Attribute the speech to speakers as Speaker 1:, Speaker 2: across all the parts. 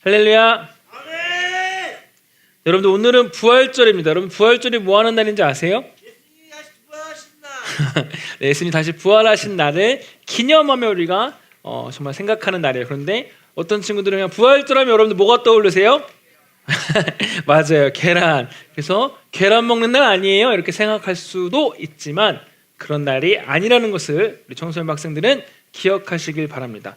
Speaker 1: 할렐루야. 여러분들 오늘은 부활절입니다. 여러분 부활절이 뭐 하는 날인지 아세요?
Speaker 2: 예수님이 다시 부활하신다.
Speaker 1: 네, 예수님이 다시 부활하신 날을 기념하며 우리가 정말 생각하는 날이에요. 그런데 어떤 친구들은 그냥 부활절하면 여러분들 뭐가 떠오르세요? 맞아요, 계란. 그래서 계란 먹는 날 아니에요? 이렇게 생각할 수도 있지만 그런 날이 아니라는 것을 우리 청소년 학생들은 기억하시길 바랍니다.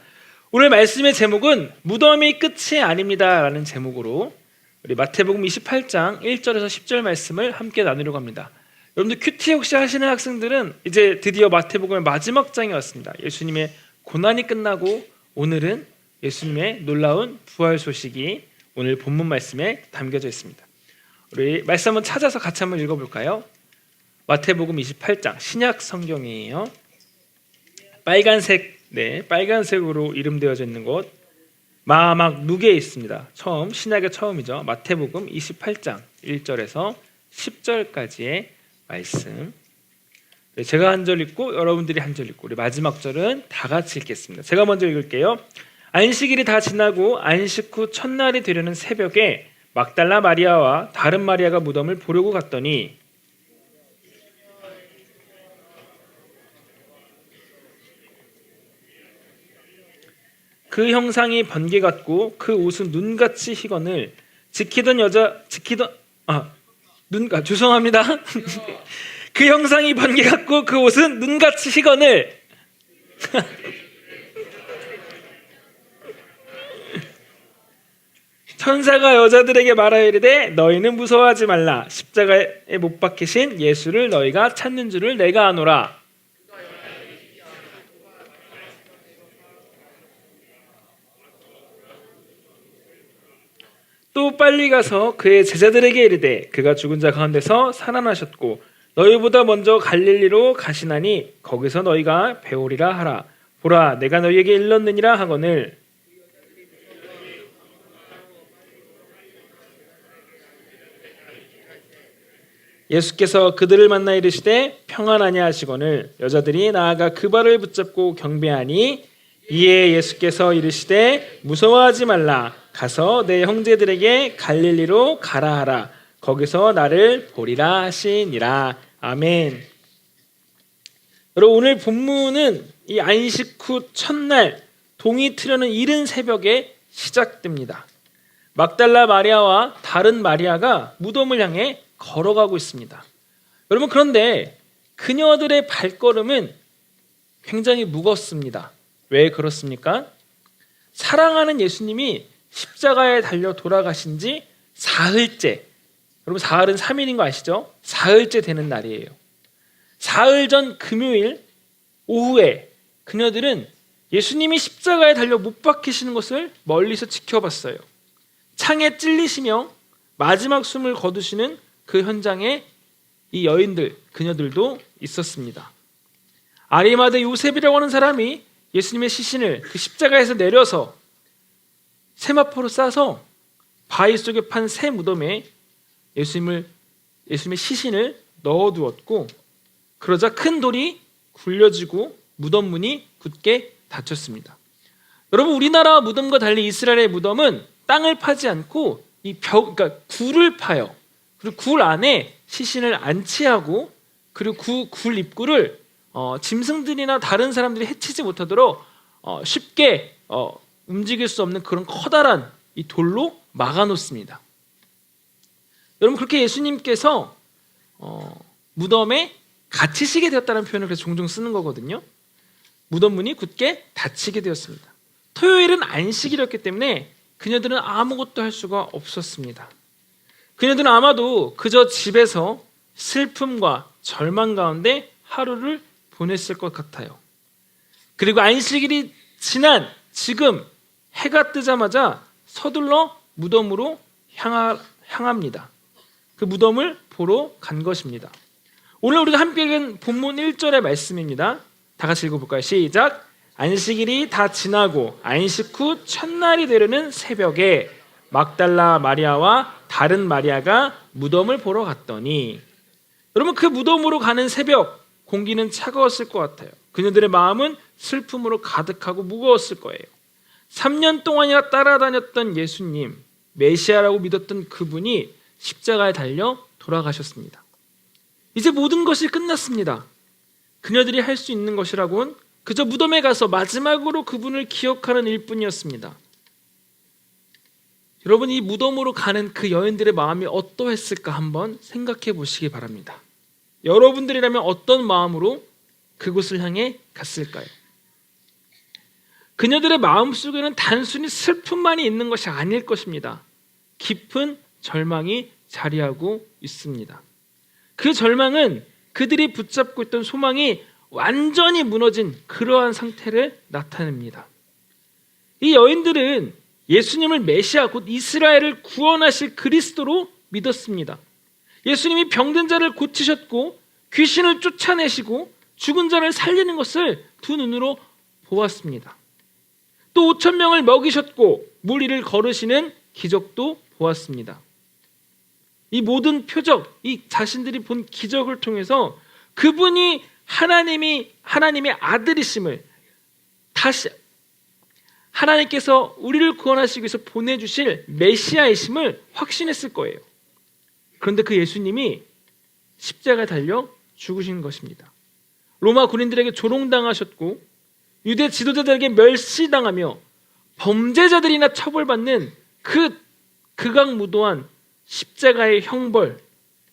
Speaker 1: 오늘 말씀의 제목은 무덤이 끝이 아닙니다 라는 제목으로 우리 마태복음 28장 1절에서 10절 말씀을 함께 나누려고 합니다. 여러분들 큐티 혹시 하시는 학생들은 이제 드디어 마태복음의 마지막 장이 왔습니다. 예수님의 고난이 끝나고 오늘은 예수님의 놀라운 부활 소식이 오늘 본문 말씀에 담겨져 있습니다. 우리 말씀 한번 찾아서 같이 한번 읽어볼까요? 마태복음 28장 신약 성경이에요. 빨간색으로 이름되어져 있는 곳 마막 룩에 있습니다. 신약의 처음이죠. 마태복음 28장 1절에서 10절까지의 말씀. 제가 한 절 읽고 여러분들이 한 절 읽고 우리 마지막 절은 다 같이 읽겠습니다. 제가 먼저 읽을게요. 안식일이 다 지나고 안식 후 첫날이 되려는 새벽에 막달라 마리아와 다른 마리아가 무덤을 보려고 갔더니 그 형상이 번개 같고 그 옷은 눈같이 희건을 죄송합니다. 그 형상이 번개 같고 그 옷은 눈같이 희건을 천사가 여자들에게 말하여 이르되 너희는 무서워하지 말라. 십자가에 못 박히신 예수를 너희가 찾는 줄을 내가 아노라. 또 빨리 가서 그의 제자들에게 이르되 그가 죽은 자 가운데서 살아나셨고 너희보다 먼저 갈릴리로 가시나니 거기서 너희가 배우리라 하라. 보라 내가 너희에게 일렀느니라 하거늘 예수께서 그들을 만나 이르시되 평안하냐 하시거늘 여자들이 나아가 그 발을 붙잡고 경배하니 이에 예수께서 이르시되 무서워하지 말라. 가서 내 형제들에게 갈릴리로 가라 하라. 거기서 나를 보리라 하시니라. 아멘. 여러분 오늘 본문은 이 안식 후 첫날 동이 트려는 이른 새벽에 시작됩니다. 막달라 마리아와 다른 마리아가 무덤을 향해 걸어가고 있습니다. 여러분 그런데 그녀들의 발걸음은 굉장히 무겁습니다. 왜 그렇습니까? 사랑하는 예수님이 십자가에 달려 돌아가신 지 사흘째, 여러분 사흘은 3일인 거 아시죠? 사흘째 되는 날이에요. 사흘 전 금요일 오후에 그녀들은 예수님이 십자가에 달려 못 박히시는 것을 멀리서 지켜봤어요. 창에 찔리시며 마지막 숨을 거두시는 그 현장에 이 여인들, 그녀들도 있었습니다. 아리마대 요셉이라고 하는 사람이 예수님의 시신을 그 십자가에서 내려서 세마포로 싸서 바위 속에 판 새 무덤에 예수님의 시신을 넣어두었고 그러자 큰 돌이 굴려지고 무덤 문이 굳게 닫혔습니다. 여러분 우리나라 무덤과 달리 이스라엘의 무덤은 땅을 파지 않고 그러니까 굴을 파요. 그리고 굴 안에 시신을 안치하고 그리고 그 굴 입구를 짐승들이나 다른 사람들이 해치지 못하도록 쉽게 움직일 수 없는 그런 커다란 이 돌로 막아놓습니다. 여러분 그렇게 예수님께서 무덤에 갇히시게 되었다는 표현을 그래서 종종 쓰는 거거든요. 무덤 문이 굳게 닫히게 되었습니다. 토요일은 안식일이었기 때문에 그녀들은 아무것도 할 수가 없었습니다. 그녀들은 아마도 그저 집에서 슬픔과 절망 가운데 하루를 보냈을 것 같아요. 그리고 안식일이 지난 지금 해가 뜨자마자 서둘러 무덤으로 향합니다. 그 무덤을 보러 간 것입니다. 오늘 우리가 함께 읽은 본문 1절의 말씀입니다. 다 같이 읽어볼까요? 시작! 안식일이 다 지나고 안식 후 첫날이 되려는 새벽에 막달라 마리아와 다른 마리아가 무덤을 보러 갔더니 여러분 그 무덤으로 가는 새벽 공기는 차가웠을 것 같아요. 그녀들의 마음은 슬픔으로 가득하고 무거웠을 거예요. 3년 동안이나 따라다녔던 예수님, 메시아라고 믿었던 그분이 십자가에 달려 돌아가셨습니다. 이제 모든 것이 끝났습니다. 그녀들이 할 수 있는 것이라고는 그저 무덤에 가서 마지막으로 그분을 기억하는 일뿐이었습니다. 여러분, 이 무덤으로 가는 그 여인들의 마음이 어떠했을까 한번 생각해 보시기 바랍니다. 여러분들이라면 어떤 마음으로 그곳을 향해 갔을까요? 그녀들의 마음속에는 단순히 슬픔만이 있는 것이 아닐 것입니다. 깊은 절망이 자리하고 있습니다. 그 절망은 그들이 붙잡고 있던 소망이 완전히 무너진 그러한 상태를 나타냅니다. 이 여인들은 예수님을 메시아 곧 이스라엘을 구원하실 그리스도로 믿었습니다. 예수님이 병든 자를 고치셨고 귀신을 쫓아내시고 죽은 자를 살리는 것을 두 눈으로 보았습니다. 또 5,000명을 먹이셨고 물 위를 걸으시는 기적도 보았습니다. 이 모든 표적, 이 자신들이 본 기적을 통해서 그분이 하나님의 아들이심을 다시 하나님께서 우리를 구원하시기 위해서 보내주실 메시아이심을 확신했을 거예요. 그런데 그 예수님이 십자가에 달려 죽으신 것입니다. 로마 군인들에게 조롱당하셨고 유대 지도자들에게 멸시당하며 범죄자들이나 처벌받는 그 극악무도한 십자가의 형벌,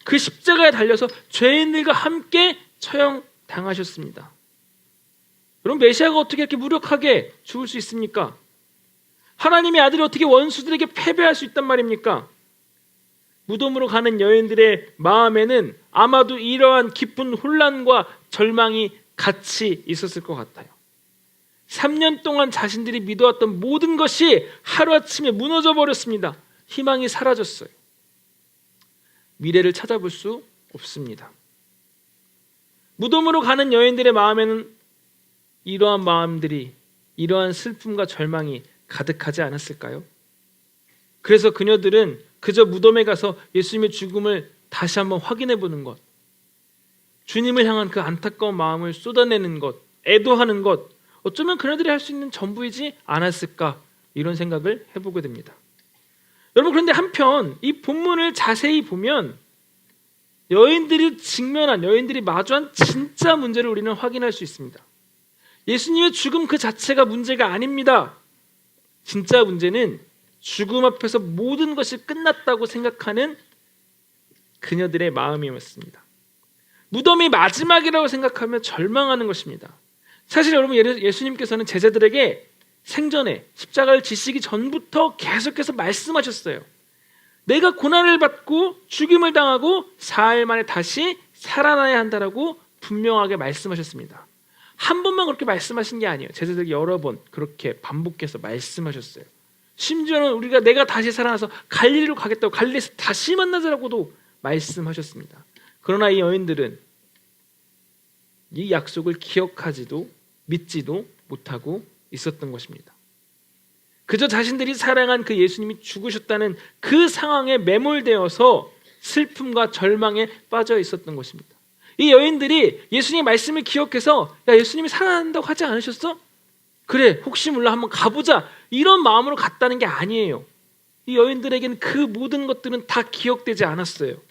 Speaker 1: 그 십자가에 달려서 죄인들과 함께 처형당하셨습니다. 여러분, 메시아가 어떻게 이렇게 무력하게 죽을 수 있습니까? 하나님의 아들이 어떻게 원수들에게 패배할 수 있단 말입니까? 무덤으로 가는 여인들의 마음에는 아마도 이러한 깊은 혼란과 절망이 같이 있었을 것 같아요. 3년 동안 자신들이 믿어왔던 모든 것이 하루아침에 무너져 버렸습니다. 희망이 사라졌어요. 미래를 찾아볼 수 없습니다. 무덤으로 가는 여인들의 마음에는 이러한 마음들이, 이러한 슬픔과 절망이 가득하지 않았을까요? 그래서 그녀들은 그저 무덤에 가서 예수님의 죽음을 다시 한번 확인해 보는 것, 주님을 향한 그 안타까운 마음을 쏟아내는 것, 애도하는 것, 어쩌면 그녀들이 할 수 있는 전부이지 않았을까, 이런 생각을 해보게 됩니다. 여러분, 그런데 한편 이 본문을 자세히 보면 여인들이 마주한 진짜 문제를 우리는 확인할 수 있습니다. 예수님의 죽음 그 자체가 문제가 아닙니다. 진짜 문제는 죽음 앞에서 모든 것이 끝났다고 생각하는 그녀들의 마음이었습니다. 무덤이 마지막이라고 생각하며 절망하는 것입니다. 사실 여러분, 예수님께서는 제자들에게 생전에 십자가를 지시기 전부터 계속해서 말씀하셨어요. 내가 고난을 받고 죽임을 당하고 사흘 만에 다시 살아나야 한다라고 분명하게 말씀하셨습니다. 한 번만 그렇게 말씀하신 게 아니에요. 제자들에게 여러 번 그렇게 반복해서 말씀하셨어요. 심지어는 내가 다시 살아나서 갈릴리로 가겠다고, 갈릴리에서 다시 만나자라고도 말씀하셨습니다. 그러나 이 여인들은 이 약속을 기억하지도 믿지도 못하고 있었던 것입니다. 그저 자신들이 사랑한 그 예수님이 죽으셨다는 그 상황에 매몰되어서 슬픔과 절망에 빠져 있었던 것입니다. 이 여인들이 예수님의 말씀을 기억해서, 야, 예수님이 살아난다고 하지 않으셨어? 그래, 혹시 몰라 한번 가보자, 이런 마음으로 갔다는 게 아니에요. 이 여인들에게는 그 모든 것들은 다 기억되지 않았어요.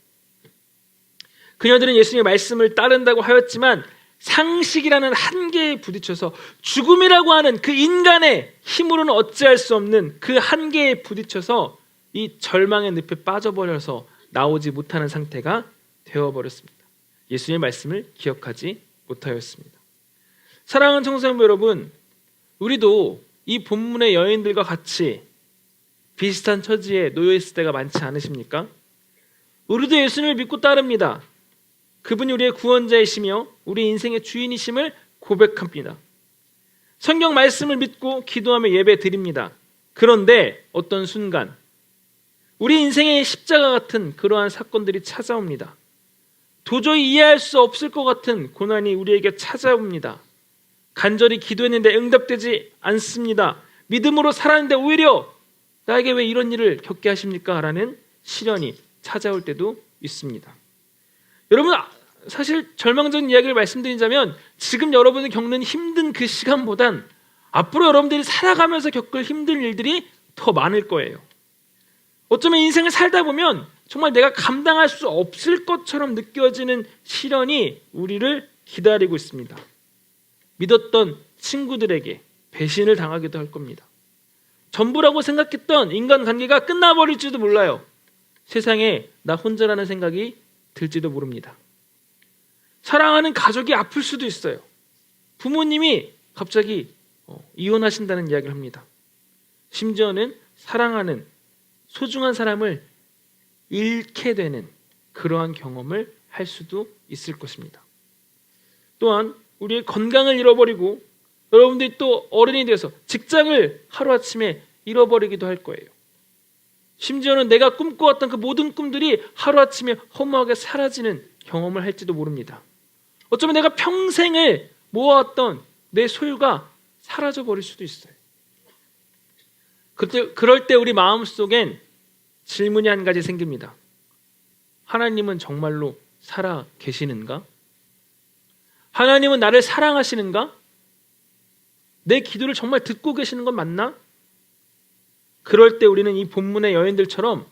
Speaker 1: 그녀들은 예수님의 말씀을 따른다고 하였지만 상식이라는 한계에 부딪혀서 죽음이라고 하는 그 인간의 힘으로는 어찌할 수 없는 그 한계에 부딪혀서 이 절망의 늪에 빠져버려서 나오지 못하는 상태가 되어버렸습니다. 예수님의 말씀을 기억하지 못하였습니다. 사랑하는 청소년 여러분, 우리도 이 본문의 여인들과 같이 비슷한 처지에 놓여 있을 때가 많지 않으십니까? 우리도 예수님을 믿고 따릅니다. 그분이 우리의 구원자이시며 우리 인생의 주인이심을 고백합니다. 성경 말씀을 믿고 기도하며 예배 드립니다. 그런데 어떤 순간 우리 인생의 십자가 같은 그러한 사건들이 찾아옵니다. 도저히 이해할 수 없을 것 같은 고난이 우리에게 찾아옵니다. 간절히 기도했는데 응답되지 않습니다. 믿음으로 살았는데 오히려 나에게 왜 이런 일을 겪게 하십니까? 라는 시련이 찾아올 때도 있습니다. 여러분, 사실 절망적인 이야기를 말씀드리자면 지금 여러분이 겪는 힘든 그 시간보단 앞으로 여러분들이 살아가면서 겪을 힘든 일들이 더 많을 거예요. 어쩌면 인생을 살다 보면 정말 내가 감당할 수 없을 것처럼 느껴지는 시련이 우리를 기다리고 있습니다. 믿었던 친구들에게 배신을 당하기도 할 겁니다. 전부라고 생각했던 인간관계가 끝나버릴지도 몰라요. 세상에 나 혼자라는 생각이 들지도 모릅니다. 사랑하는 가족이 아플 수도 있어요. 부모님이 갑자기 이혼하신다는 이야기를 합니다. 심지어는 사랑하는 소중한 사람을 잃게 되는 그러한 경험을 할 수도 있을 것입니다. 또한 우리의 건강을 잃어버리고 여러분들이 또 어른이 되어서 직장을 하루아침에 잃어버리기도 할 거예요. 심지어는 내가 꿈꿔왔던 그 모든 꿈들이 하루아침에 허무하게 사라지는 경험을 할지도 모릅니다. 어쩌면 내가 평생을 모아왔던 내 소유가 사라져버릴 수도 있어요. 그럴 때 우리 마음속엔 질문이 한 가지 생깁니다. 하나님은 정말로 살아 계시는가? 하나님은 나를 사랑하시는가? 내 기도를 정말 듣고 계시는 건 맞나? 그럴 때 우리는 이 본문의 여인들처럼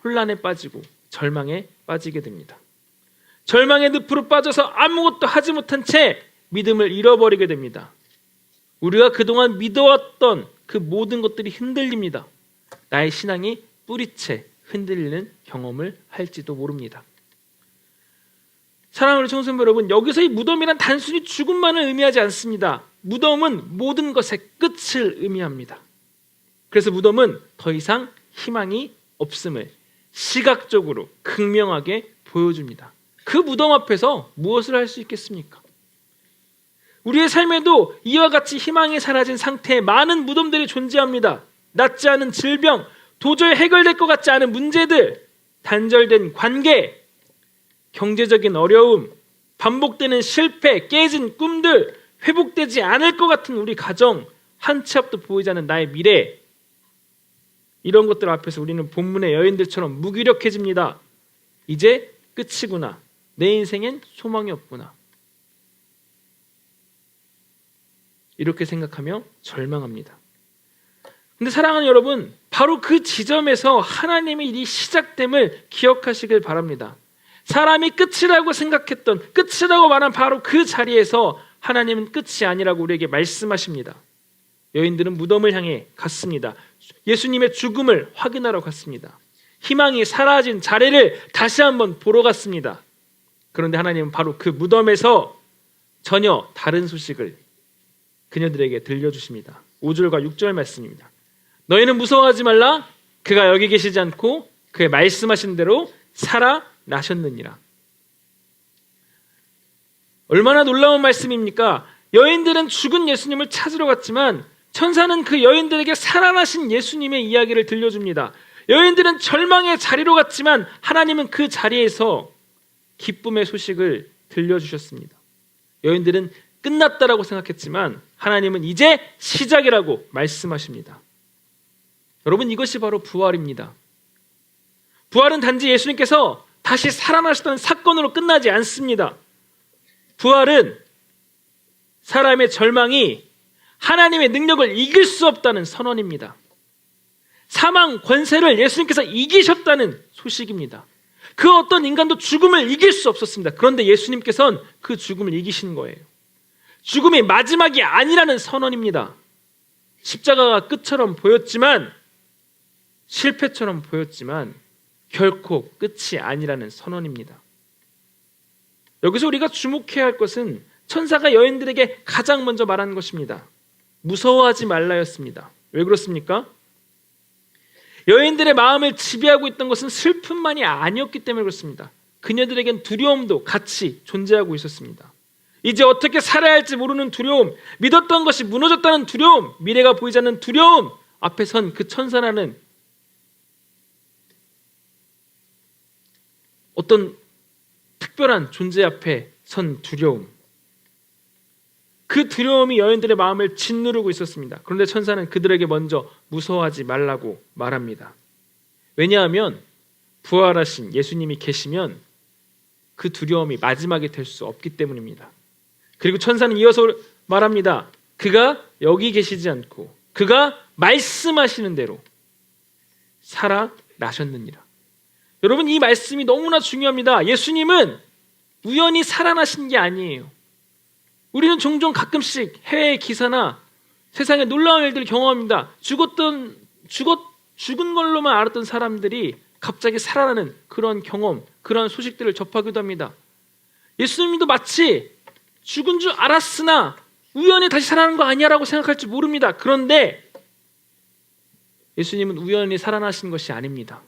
Speaker 1: 혼란에 빠지고 절망에 빠지게 됩니다. 절망의 늪으로 빠져서 아무것도 하지 못한 채 믿음을 잃어버리게 됩니다. 우리가 그동안 믿어왔던 그 모든 것들이 흔들립니다. 나의 신앙이 뿌리채 흔들리는 경험을 할지도 모릅니다. 사랑하는 청소년 여러분, 여기서 이 무덤이란 단순히 죽음만을 의미하지 않습니다. 무덤은 모든 것의 끝을 의미합니다. 그래서 무덤은 더 이상 희망이 없음을 시각적으로 극명하게 보여줍니다. 그 무덤 앞에서 무엇을 할 수 있겠습니까? 우리의 삶에도 이와 같이 희망이 사라진 상태에 많은 무덤들이 존재합니다. 낫지 않은 질병, 도저히 해결될 것 같지 않은 문제들, 단절된 관계, 경제적인 어려움, 반복되는 실패, 깨진 꿈들, 회복되지 않을 것 같은 우리 가정, 한 치 앞도 보이지 않는 나의 미래, 이런 것들 앞에서 우리는 본문의 여인들처럼 무기력해집니다. 이제 끝이구나. 내 인생엔 소망이 없구나. 이렇게 생각하며 절망합니다. 근데 사랑하는 여러분, 바로 그 지점에서 하나님의 일이 시작됨을 기억하시길 바랍니다. 사람이 끝이라고 생각했던, 끝이라고 말한 바로 그 자리에서 하나님은 끝이 아니라고 우리에게 말씀하십니다. 여인들은 무덤을 향해 갔습니다. 예수님의 죽음을 확인하러 갔습니다. 희망이 사라진 자리를 다시 한번 보러 갔습니다. 그런데 하나님은 바로 그 무덤에서 전혀 다른 소식을 그녀들에게 들려주십니다. 5절과 6절 말씀입니다. 너희는 무서워하지 말라. 그가 여기 계시지 않고 그의 말씀하신 대로 살아나셨느니라. 얼마나 놀라운 말씀입니까? 여인들은 죽은 예수님을 찾으러 갔지만 천사는 그 여인들에게 살아나신 예수님의 이야기를 들려줍니다. 여인들은 절망의 자리로 갔지만 하나님은 그 자리에서 기쁨의 소식을 들려주셨습니다. 여인들은 끝났다라고 생각했지만 하나님은 이제 시작이라고 말씀하십니다. 여러분, 이것이 바로 부활입니다. 부활은 단지 예수님께서 다시 살아나셨다는 사건으로 끝나지 않습니다. 부활은 사람의 절망이 하나님의 능력을 이길 수 없다는 선언입니다. 사망 권세를 예수님께서 이기셨다는 소식입니다. 그 어떤 인간도 죽음을 이길 수 없었습니다. 그런데 예수님께서는 그 죽음을 이기신 거예요. 죽음이 마지막이 아니라는 선언입니다. 십자가가 끝처럼 보였지만, 실패처럼 보였지만 결코 끝이 아니라는 선언입니다. 여기서 우리가 주목해야 할 것은 천사가 여인들에게 가장 먼저 말한 것입니다. 무서워하지 말라였습니다. 왜 그렇습니까? 여인들의 마음을 지배하고 있던 것은 슬픔만이 아니었기 때문에 그렇습니다. 그녀들에겐 두려움도 같이 존재하고 있었습니다. 이제 어떻게 살아야 할지 모르는 두려움, 믿었던 것이 무너졌다는 두려움, 미래가 보이지 않는 두려움 앞에 선 그 천사라는 어떤 특별한 존재 앞에 선 두려움, 그 두려움이 여인들의 마음을 짓누르고 있었습니다. 그런데 천사는 그들에게 먼저 무서워하지 말라고 말합니다. 왜냐하면 부활하신 예수님이 계시면 그 두려움이 마지막이 될 수 없기 때문입니다. 그리고 천사는 이어서 말합니다. 그가 여기 계시지 않고 그가 말씀하시는 대로 살아나셨느니라. 여러분, 이 말씀이 너무나 중요합니다. 예수님은 우연히 살아나신 게 아니에요. 우리는 종종 가끔씩 해외 기사나 세상의 놀라운 일들을 경험합니다. 죽은 걸로만 알았던 사람들이 갑자기 살아나는 그런 경험, 그런 소식들을 접하기도 합니다. 예수님도 마치 죽은 줄 알았으나 우연히 다시 살아나는 거 아니야라고 생각할지 모릅니다. 그런데 예수님은 우연히 살아나신 것이 아닙니다.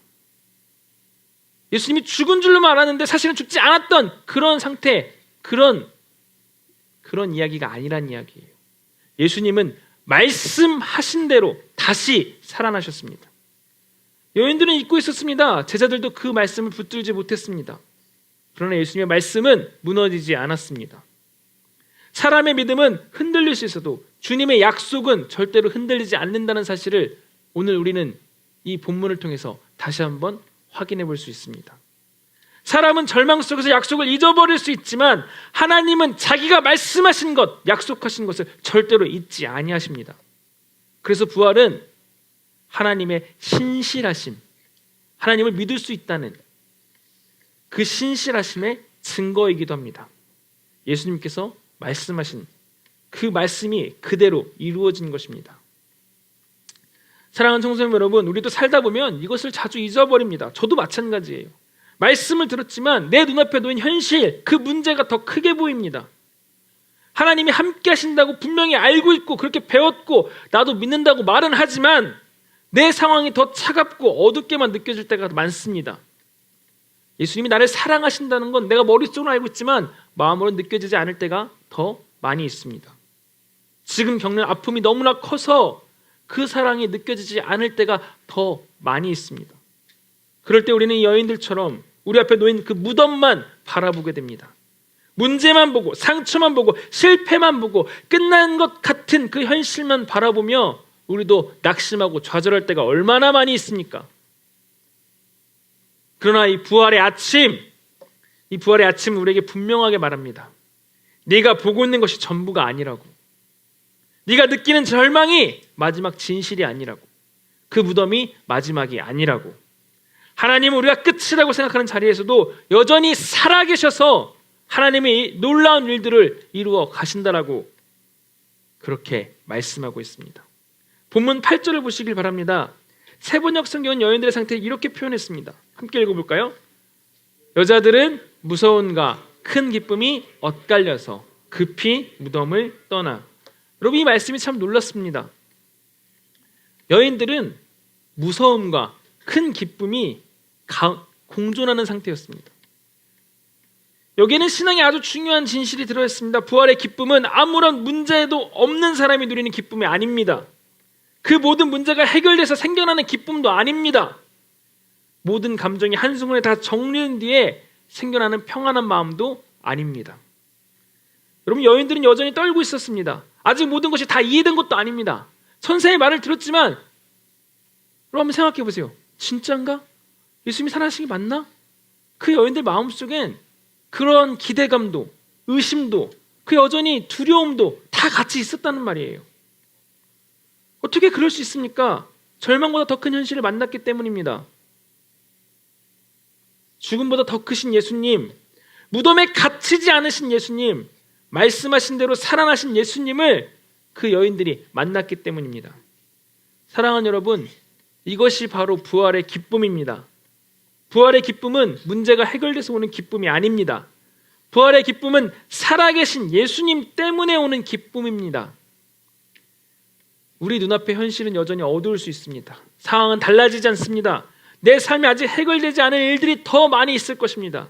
Speaker 1: 예수님이 죽은 줄로만 알았는데 사실은 죽지 않았던 그런 상태, 그런 이야기가 아니란 이야기예요. 예수님은 말씀하신 대로 다시 살아나셨습니다. 여인들은 잊고 있었습니다. 제자들도 그 말씀을 붙들지 못했습니다. 그러나 예수님의 말씀은 무너지지 않았습니다. 사람의 믿음은 흔들릴 수 있어도 주님의 약속은 절대로 흔들리지 않는다는 사실을 오늘 우리는 이 본문을 통해서 다시 한번 확인해 볼 수 있습니다. 사람은 절망 속에서 약속을 잊어버릴 수 있지만 하나님은 자기가 말씀하신 것, 약속하신 것을 절대로 잊지 아니하십니다. 그래서 부활은 하나님의 신실하심, 하나님을 믿을 수 있다는 그 신실하심의 증거이기도 합니다. 예수님께서 말씀하신 그 말씀이 그대로 이루어진 것입니다. 사랑하는 청소년 여러분, 우리도 살다 보면 이것을 자주 잊어버립니다. 저도 마찬가지예요. 말씀을 들었지만 내 눈앞에 놓인 현실, 그 문제가 더 크게 보입니다. 하나님이 함께 하신다고 분명히 알고 있고 그렇게 배웠고 나도 믿는다고 말은 하지만 내 상황이 더 차갑고 어둡게만 느껴질 때가 많습니다. 예수님이 나를 사랑하신다는 건 내가 머릿속으로 알고 있지만 마음으로 느껴지지 않을 때가 더 많이 있습니다. 지금 겪는 아픔이 너무나 커서 그 사랑이 느껴지지 않을 때가 더 많이 있습니다. 그럴 때 우리는 이 여인들처럼 우리 앞에 놓인 그 무덤만 바라보게 됩니다. 문제만 보고 상처만 보고 실패만 보고 끝난 것 같은 그 현실만 바라보며 우리도 낙심하고 좌절할 때가 얼마나 많이 있습니까? 그러나 이 부활의 아침은 우리에게 분명하게 말합니다. 네가 보고 있는 것이 전부가 아니라고. 네가 느끼는 절망이 마지막 진실이 아니라고. 그 무덤이 마지막이 아니라고. 하나님은 우리가 끝이라고 생각하는 자리에서도 여전히 살아계셔서 하나님이 놀라운 일들을 이루어 가신다라고 그렇게 말씀하고 있습니다. 본문 8절을 보시길 바랍니다. 세번역 성경은 여인들의 상태를 이렇게 표현했습니다. 함께 읽어볼까요? 여자들은 무서움과 큰 기쁨이 엇갈려서 급히 무덤을 떠나. 여러분, 이 말씀이 참 놀랐습니다. 여인들은 무서움과 큰 기쁨이 공존하는 상태였습니다. 여기에는 신앙의 아주 중요한 진실이 들어있습니다. 부활의 기쁨은 아무런 문제도 없는 사람이 누리는 기쁨이 아닙니다. 그 모든 문제가 해결돼서 생겨나는 기쁨도 아닙니다. 모든 감정이 한순간에 다 정리된 뒤에 생겨나는 평안한 마음도 아닙니다. 여러분, 여인들은 여전히 떨고 있었습니다. 아직 모든 것이 다 이해된 것도 아닙니다. 천사의 말을 들었지만 여러분 한번 생각해 보세요. 진짠가? 예수님이 살아나신 게 맞나? 그 여인들 마음속엔 그런 기대감도 의심도 그 여전히 두려움도 다 같이 있었다는 말이에요. 어떻게 그럴 수 있습니까? 절망보다 더 큰 현실을 만났기 때문입니다. 죽음보다 더 크신 예수님, 무덤에 갇히지 않으신 예수님, 말씀하신 대로 살아나신 예수님을 그 여인들이 만났기 때문입니다. 사랑하는 여러분, 이것이 바로 부활의 기쁨입니다. 부활의 기쁨은 문제가 해결돼서 오는 기쁨이 아닙니다. 부활의 기쁨은 살아계신 예수님 때문에 오는 기쁨입니다. 우리 눈앞의 현실은 여전히 어두울 수 있습니다. 상황은 달라지지 않습니다. 내 삶이 아직 해결되지 않은 일들이 더 많이 있을 것입니다.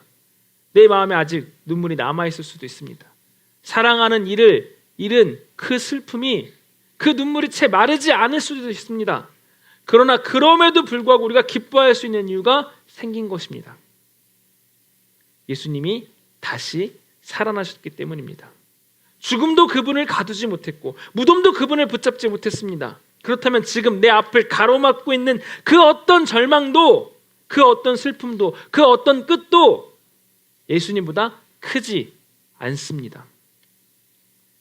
Speaker 1: 내 마음에 아직 눈물이 남아있을 수도 있습니다. 사랑하는 이를 잃은 그 슬픔이, 그 눈물이 채 마르지 않을 수도 있습니다. 그러나 그럼에도 불구하고 우리가 기뻐할 수 있는 이유가 생긴 것입니다. 예수님이 다시 살아나셨기 때문입니다. 죽음도 그분을 가두지 못했고 무덤도 그분을 붙잡지 못했습니다. 그렇다면 지금 내 앞을 가로막고 있는 그 어떤 절망도, 그 어떤 슬픔도, 그 어떤 끝도 예수님보다 크지 않습니다.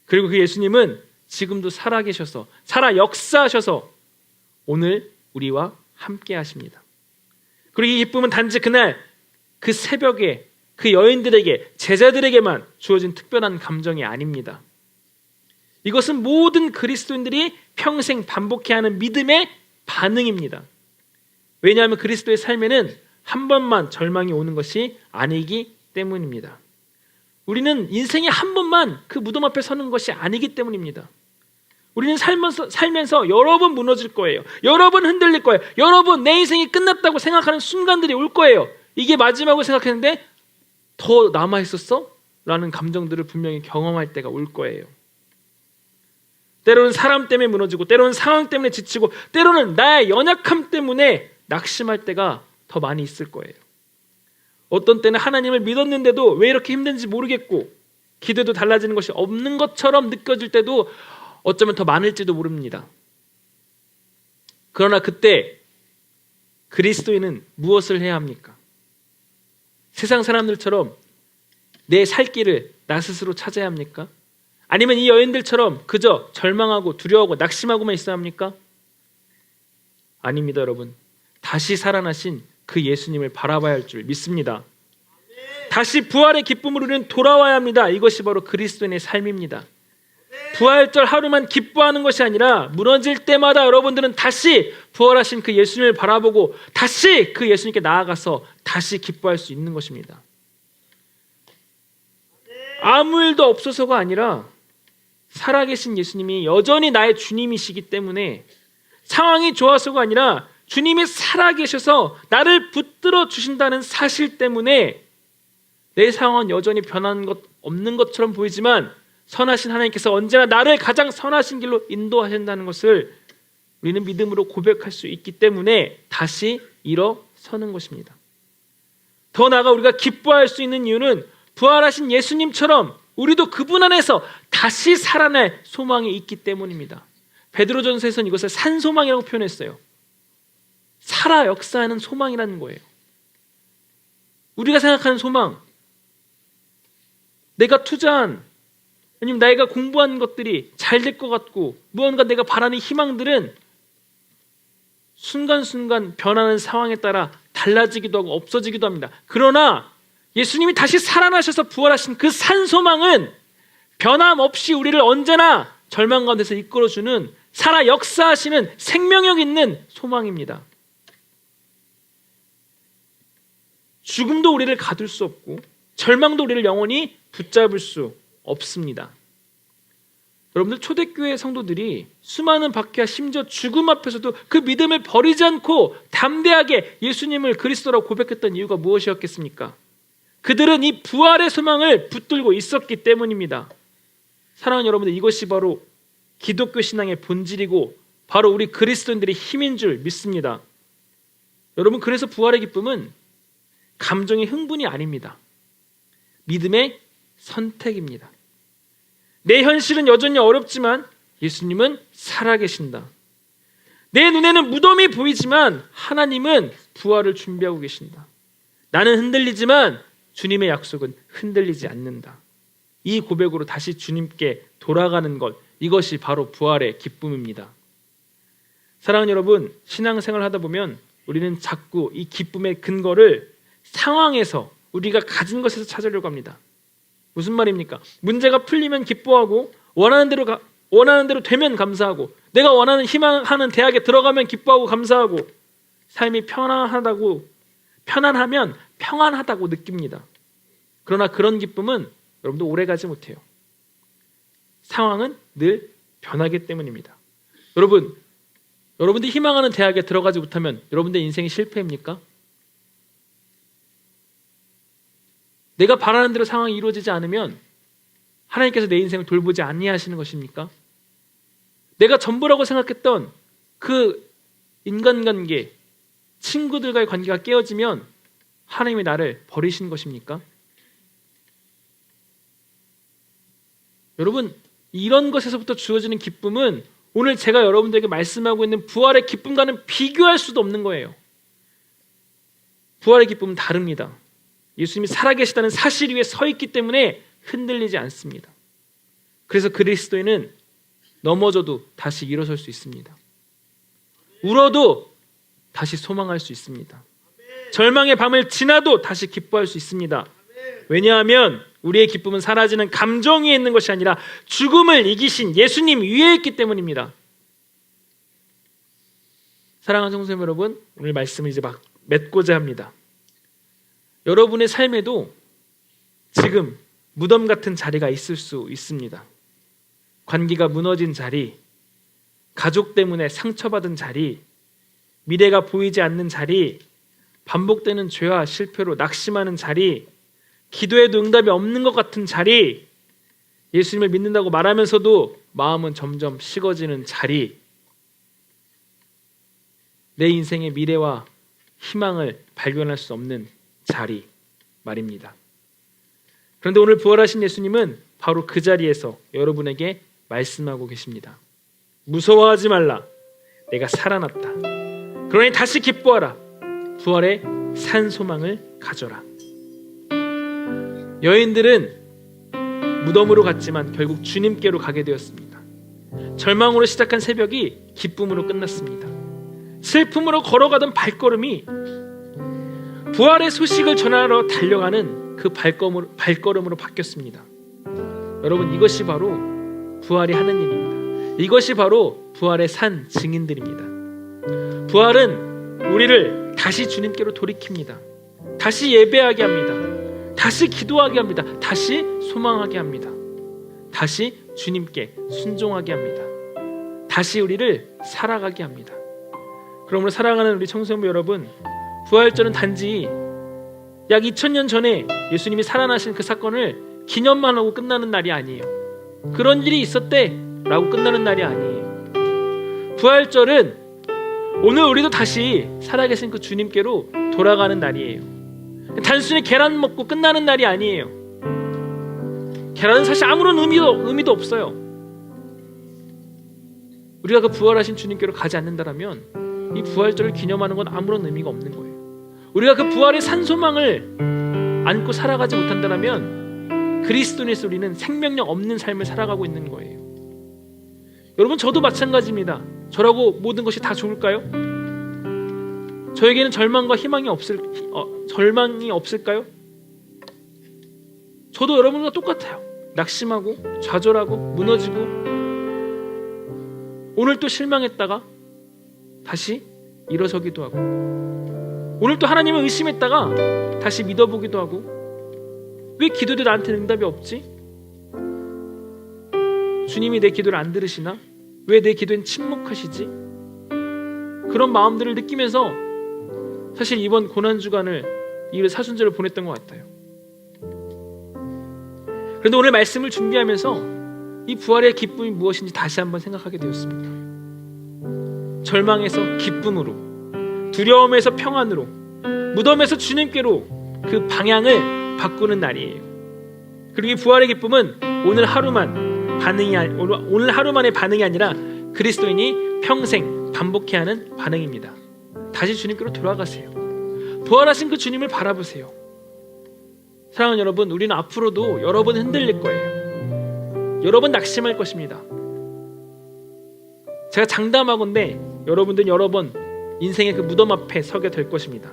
Speaker 1: 그리고 그 예수님은 지금도 살아계셔서 살아 역사하셔서 오늘 우리와 함께 하십니다. 그리고 이 기쁨은 단지 그날 그 새벽에 그 여인들에게 제자들에게만 주어진 특별한 감정이 아닙니다. 이것은 모든 그리스도인들이 평생 반복해야 하는 믿음의 반응입니다. 왜냐하면 그리스도의 삶에는 한 번만 절망이 오는 것이 아니기 때문입니다. 우리는 인생에 한 번만 그 무덤 앞에 서는 것이 아니기 때문입니다. 우리는 살면서 여러 번 무너질 거예요. 여러 번 흔들릴 거예요. 여러 번 내 인생이 끝났다고 생각하는 순간들이 올 거예요. 이게 마지막으로 생각했는데 더 남아있었어? 라는 감정들을 분명히 경험할 때가 올 거예요. 때로는 사람 때문에 무너지고 때로는 상황 때문에 지치고 때로는 나의 연약함 때문에 낙심할 때가 더 많이 있을 거예요. 어떤 때는 하나님을 믿었는데도 왜 이렇게 힘든지 모르겠고 기도도 달라지는 것이 없는 것처럼 느껴질 때도 어쩌면 더 많을지도 모릅니다. 그러나 그때 그리스도인은 무엇을 해야 합니까? 세상 사람들처럼 내 살 길을 나 스스로 찾아야 합니까? 아니면 이 여인들처럼 그저 절망하고 두려워하고 낙심하고만 있어야 합니까? 아닙니다, 여러분. 다시 살아나신 그 예수님을 바라봐야 할 줄 믿습니다. 다시 부활의 기쁨으로 우리는 돌아와야 합니다. 이것이 바로 그리스도인의 삶입니다. 부활절 하루만 기뻐하는 것이 아니라 무너질 때마다 여러분들은 다시 부활하신 그 예수님을 바라보고 다시 그 예수님께 나아가서 다시 기뻐할 수 있는 것입니다. 아무 일도 없어서가 아니라 살아계신 예수님이 여전히 나의 주님이시기 때문에 상황이 좋아서가 아니라 주님이 살아계셔서 나를 붙들어 주신다는 사실 때문에 내 상황은 여전히 변한 것 없는 것처럼 보이지만 선하신 하나님께서 언제나 나를 가장 선하신 길로 인도하신다는 것을 우리는 믿음으로 고백할 수 있기 때문에 다시 일어서는 것입니다. 더 나아가 우리가 기뻐할 수 있는 이유는 부활하신 예수님처럼 우리도 그분 안에서 다시 살아날 소망이 있기 때문입니다. 베드로전서에서는 이것을 산소망이라고 표현했어요. 살아 역사하는 소망이라는 거예요. 우리가 생각하는 소망, 내가 투자한 아니면 내가 공부한 것들이 잘 될 것 같고 무언가 내가 바라는 희망들은 순간순간 변하는 상황에 따라 달라지기도 하고 없어지기도 합니다. 그러나 예수님이 다시 살아나셔서 부활하신 그 산소망은 변함없이 우리를 언제나 절망 가운데서 이끌어주는 살아 역사하시는 생명력 있는 소망입니다. 죽음도 우리를 가둘 수 없고 절망도 우리를 영원히 붙잡을 수 없습니다. 여러분들 초대교회 성도들이 수많은 박해와 심지어 죽음 앞에서도 그 믿음을 버리지 않고 담대하게 예수님을 그리스도라고 고백했던 이유가 무엇이었겠습니까? 그들은 이 부활의 소망을 붙들고 있었기 때문입니다. 사랑하는 여러분들, 이것이 바로 기독교 신앙의 본질이고 바로 우리 그리스도인들의 힘인 줄 믿습니다. 여러분, 그래서 부활의 기쁨은 감정의 흥분이 아닙니다. 믿음의 선택입니다. 내 현실은 여전히 어렵지만 예수님은 살아계신다. 내 눈에는 무덤이 보이지만 하나님은 부활을 준비하고 계신다. 나는 흔들리지만 주님의 약속은 흔들리지 않는다. 이 고백으로 다시 주님께 돌아가는 것, 이것이 바로 부활의 기쁨입니다. 사랑하는 여러분, 신앙생활을 하다 보면 우리는 자꾸 이 기쁨의 근거를 상황에서 우리가 가진 것에서 찾으려고 합니다. 무슨 말입니까? 문제가 풀리면 기뻐하고 원하는 대로 되면 감사하고 내가 원하는 희망하는 대학에 들어가면 기뻐하고 감사하고 삶이 편안하면 평안하다고 느낍니다. 그러나 그런 기쁨은 여러분도 오래가지 못해요. 상황은 늘 변하기 때문입니다. 여러분들이 희망하는 대학에 들어가지 못하면 여러분들의 인생이 실패입니까? 내가 바라는 대로 상황이 이루어지지 않으면 하나님께서 내 인생을 돌보지 아니하시는 것입니까? 내가 전부라고 생각했던 그 인간관계, 친구들과의 관계가 깨어지면 하나님이 나를 버리시는 것입니까? 여러분, 이런 것에서부터 주어지는 기쁨은 오늘 제가 여러분들에게 말씀하고 있는 부활의 기쁨과는 비교할 수도 없는 거예요. 부활의 기쁨은 다릅니다. 예수님이 살아계시다는 사실 위에 서 있기 때문에 흔들리지 않습니다. 그래서 그리스도인은 넘어져도 다시 일어설 수 있습니다. 울어도 다시 소망할 수 있습니다. 절망의 밤을 지나도 다시 기뻐할 수 있습니다. 왜냐하면 우리의 기쁨은 사라지는 감정 위에 있는 것이 아니라 죽음을 이기신 예수님 위에 있기 때문입니다. 사랑하는 성도님 여러분, 오늘 말씀을 이제 막 맺고자 합니다. 여러분의 삶에도 지금 무덤 같은 자리가 있을 수 있습니다. 관계가 무너진 자리, 가족 때문에 상처받은 자리, 미래가 보이지 않는 자리, 반복되는 죄와 실패로 낙심하는 자리, 기도에도 응답이 없는 것 같은 자리, 예수님을 믿는다고 말하면서도 마음은 점점 식어지는 자리, 내 인생의 미래와 희망을 발견할 수 없는 자리 말입니다. 그런데 오늘 부활하신 예수님은 바로 그 자리에서 여러분에게 말씀하고 계십니다. 무서워하지 말라. 내가 살아났다. 그러니 다시 기뻐하라. 부활의 산 소망을 가져라. 여인들은 무덤으로 갔지만 결국 주님께로 가게 되었습니다. 절망으로 시작한 새벽이 기쁨으로 끝났습니다. 슬픔으로 걸어가던 발걸음이 부활의 소식을 전하러 달려가는 그 발걸음으로 바뀌었습니다. 여러분, 이것이 바로 부활이 하는 일입니다. 이것이 바로 부활의 산 증인들입니다. 부활은 우리를 다시 주님께로 돌이킵니다. 다시 예배하게 합니다. 다시 기도하게 합니다. 다시 소망하게 합니다. 다시 주님께 순종하게 합니다. 다시 우리를 살아가게 합니다. 그러므로 사랑하는 우리 청소년부 여러분, 부활절은 단지 약 2000년 전에 예수님이 살아나신 그 사건을 기념만 하고 끝나는 날이 아니에요. 그런 일이 있었대 라고 끝나는 날이 아니에요. 부활절은 오늘 우리도 다시 살아계신 그 주님께로 돌아가는 날이에요. 단순히 계란 먹고 끝나는 날이 아니에요. 계란은 사실 아무런 의미도 없어요. 우리가 그 부활하신 주님께로 가지 않는다면 이 부활절을 기념하는 건 아무런 의미가 없는 거예요. 우리가 그 부활의 산소망을 안고 살아가지 못한다면 그리스도인에서 우리는 생명력 없는 삶을 살아가고 있는 거예요. 여러분, 저도 마찬가지입니다. 저라고 모든 것이 다 좋을까요? 저에게는 절망과 희망이 절망이 없을까요? 저도 여러분과 똑같아요. 낙심하고 좌절하고 무너지고 오늘 또 실망했다가 다시 일어서기도 하고 오늘 또 하나님을 의심했다가 다시 믿어보기도 하고 왜 기도도 나한테 응답이 없지? 주님이 내 기도를 안 들으시나? 왜 내 기도엔 침묵하시지? 그런 마음들을 느끼면서 사실 이번 고난주간을 이 사순절을 보냈던 것 같아요. 그런데 오늘 말씀을 준비하면서 이 부활의 기쁨이 무엇인지 다시 한번 생각하게 되었습니다. 절망에서 기쁨으로, 두려움에서 평안으로, 무덤에서 주님께로 그 방향을 바꾸는 날이에요. 그리고 이 부활의 기쁨은 오늘 하루만의 반응이 아니라 그리스도인이 평생 반복해야 하는 반응입니다. 다시 주님께로 돌아가세요. 부활하신 그 주님을 바라보세요. 사랑하는 여러분, 우리는 앞으로도 여러 번 흔들릴 거예요. 여러 번 낙심할 것입니다. 제가 장담하건대 여러분들은 여러 번 인생의 그 무덤 앞에 서게 될 것입니다.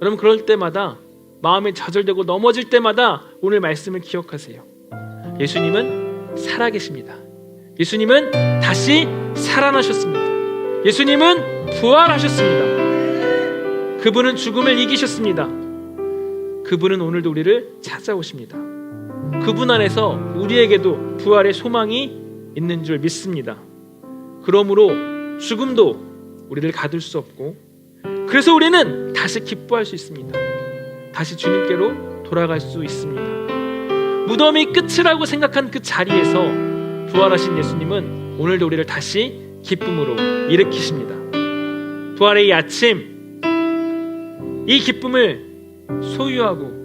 Speaker 1: 여러분, 그럴 때마다 마음이 좌절되고 넘어질 때마다 오늘 말씀을 기억하세요. 예수님은 살아계십니다. 예수님은 다시 살아나셨습니다. 예수님은 부활하셨습니다. 그분은 죽음을 이기셨습니다. 그분은 오늘도 우리를 찾아오십니다. 그분 안에서 우리에게도 부활의 소망이 있는 줄 믿습니다. 그러므로 죽음도 우리를 가둘 수 없고, 그래서 우리는 다시 기뻐할 수 있습니다. 다시 주님께로 돌아갈 수 있습니다. 무덤이 끝이라고 생각한 그 자리에서 부활하신 예수님은 오늘도 우리를 다시 기쁨으로 일으키십니다. 부활의 이 아침, 이 기쁨을 소유하고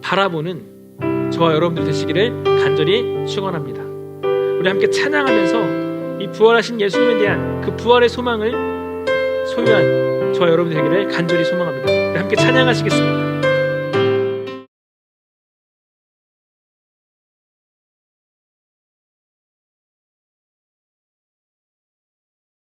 Speaker 1: 바라보는 저와 여러분들 되시기를 간절히 축원합니다. 우리 함께 찬양하면서 이 부활하신 예수님에 대한 그 부활의 소망을 소유한 저와 여러분들 되기를 간절히 소망합니다. 우리 함께 찬양하시겠습니다.